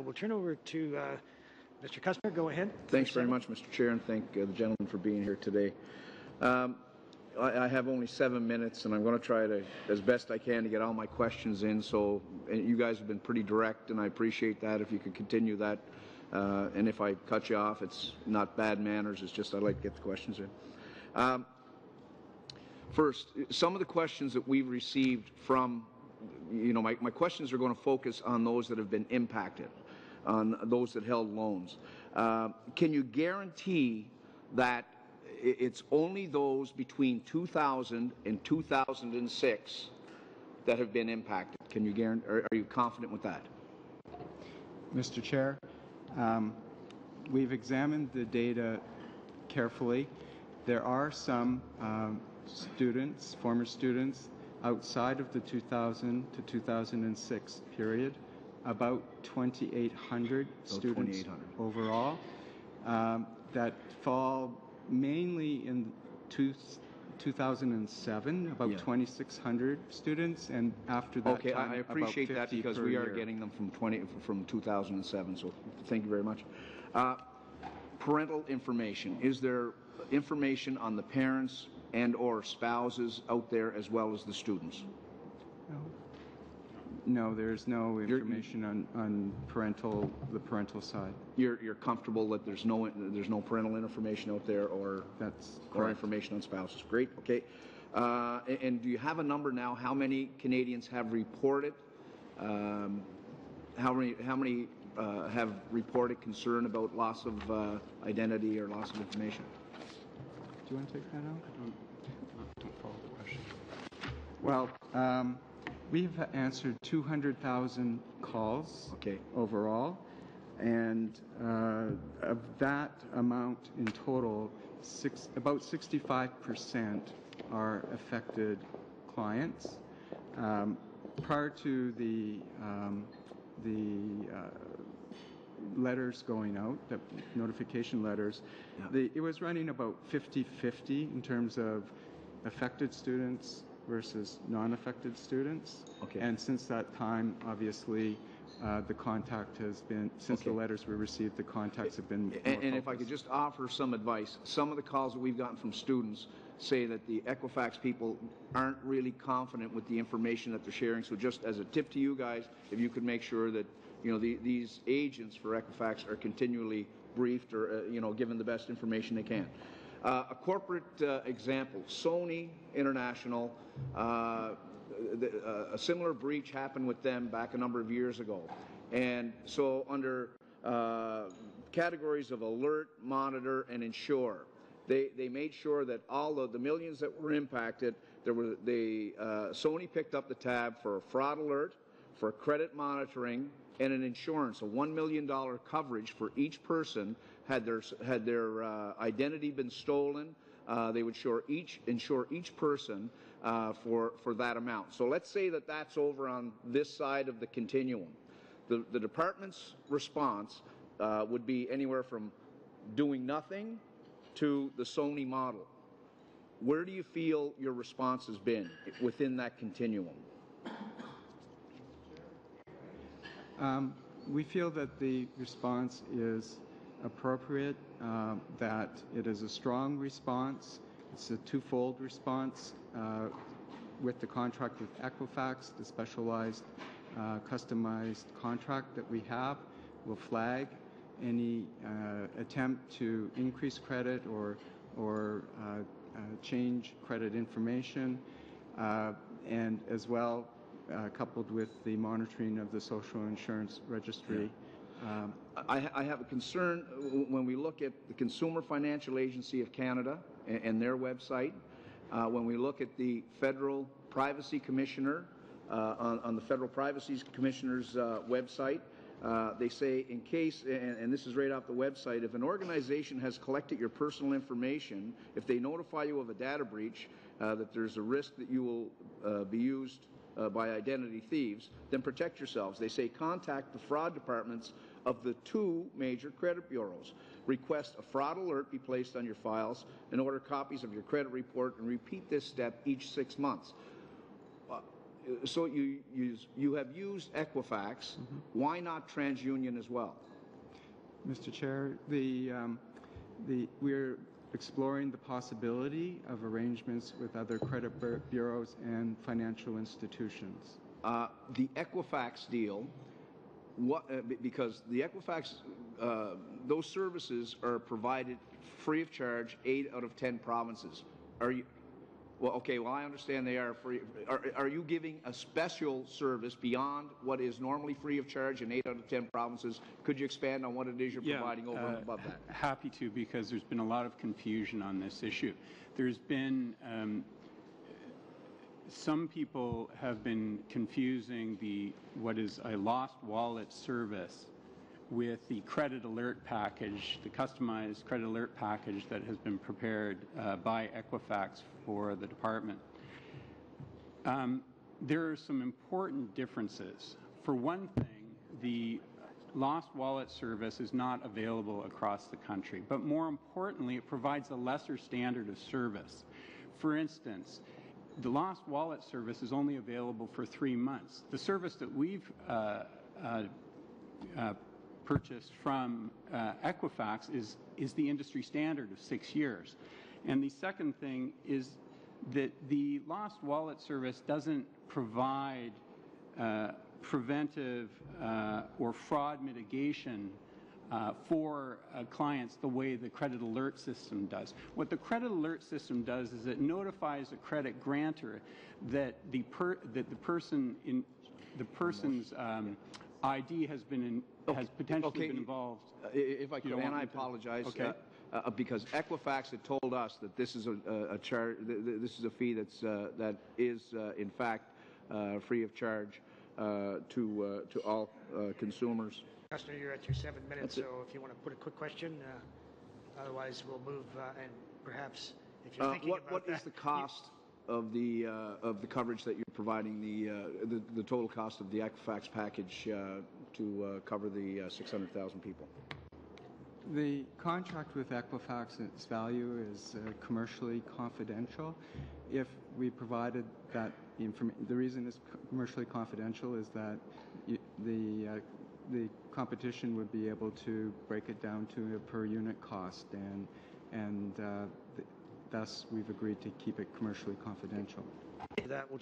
We'll turn over to Mr. Kustner. Go ahead. Thanks very much, Mr. Chair, and thank the gentleman for being here today. I have only 7 minutes, and I'm going to try to, as best I can, to get all my questions in. So, and you guys have been pretty direct, and I appreciate that. If you could continue that, and if I cut you off, it's not bad manners. It's just I'd like to get the questions in. First, some of the questions that we've received from, my questions are going to focus on those that have been impacted, on those that held loans. Can you guarantee that it's only those between 2000 and 2006 that have been impacted? Can you guarantee? Are you confident with that? Mr. Chair, we've examined the data carefully. There are some former students, outside of the 2000 to 2006 period, about 2,800 students overall, that fall mainly in 2007, about 2,600 students, and after that okay, time, I appreciate that because we are year. getting them from 2007. So thank you very much. Parental information. Is there information on the parents and/or spouses out there as well as the students? No, there's no information on the parental side. You're comfortable that there's no parental information out there, or information on spouses. Great. Okay. And do you have a number now? How many Canadians have reported? How many have reported concern about loss of identity or loss of information? Do you want to take that out? I don't follow the question. Well, we've answered 200,000 calls overall, and of that amount in total, about 65% are affected clients. Prior to the letters going out, the notification letters, it was running about 50-50 in terms of affected students versus non-affected students. Okay. And since that time, obviously, the contact has been, since the letters were received, the contacts have been more and if I could just offer some advice, some of the calls that we've gotten from students say that the Equifax people aren't really confident with the information that they're sharing. So just as a tip to you guys, if you could make sure that these agents for Equifax are continually briefed or given the best information they can. A corporate example, Sony International, a similar breach happened with them back a number of years ago. And so under categories of alert, monitor, and ensure, they made sure that all of the millions that were impacted, Sony picked up the tab for a fraud alert, for credit monitoring, and an insurance, a $1 million coverage for each person. Had their identity been stolen, they would insure each person for that amount. So let's say that that's over on this side of the continuum. The department's response would be anywhere from doing nothing to the Sony model. Where do you feel your response has been within that continuum? We feel that the response is appropriate, that it is a strong response. It's a twofold response with the contract with Equifax, the specialized customized contract that we have will flag any attempt to increase credit or change credit information, and as well coupled with the monitoring of the social insurance registry. I have a concern when we look at the Consumer Financial Agency of Canada and their website, when we look at the Federal Privacy Commissioner on the Federal Privacy Commissioner's website, they say in case, and this is right off the website, if an organization has collected your personal information, if they notify you of a data breach, that there's a risk that you will be used by identity thieves, then protect yourselves. They say contact the fraud departments of the 2 major credit bureaus. Request a fraud alert be placed on your files and order copies of your credit report, and repeat this step each 6 months. so you have used Equifax. Why not TransUnion as well? Mr. Chair, we're exploring the possibility of arrangements with other credit bureaus and financial institutions. The Equifax deal, because the Equifax, those services are provided free of charge, 8 out of 10 provinces. Are you? Well, okay. Well, I understand they are free. Are you giving a special service beyond what is normally free of charge in 8 out of 10 provinces? Could you expand on what it is you're providing over and above that? Happy to, because there's been a lot of confusion on this issue. There's been some people have been confusing what is a lost wallet service with the credit alert package, the customized credit alert package that has been prepared by Equifax for the department. There are some important differences. For one thing, the lost wallet service is not available across the country, but more importantly, it provides a lesser standard of service. For instance, the lost wallet service is only available for 3 months. The service that we've purchased from Equifax is the industry standard of 6 years. And the second thing is that the lost wallet service doesn't provide preventive or fraud mitigation for clients the way the credit alert system does. What the credit alert system does is it notifies a credit grantor that the person's ID has potentially been involved. If I could, and I apologize. Okay. Because Equifax had told us that this is a charge. This is a fee that is in fact free of charge to all consumers. Customer, you're at your 7 minutes, so if you want to put a quick question, otherwise we'll move and perhaps if you're thinking about what is the cost of the coverage that you're providing, the total cost of the Equifax package to cover the 600,000 people? The contract with Equifax, its value is commercially confidential. If we provided that information, the reason it's commercially confidential is that the competition would be able to break it down to a per unit cost, and thus we've agreed to keep it commercially confidential. that will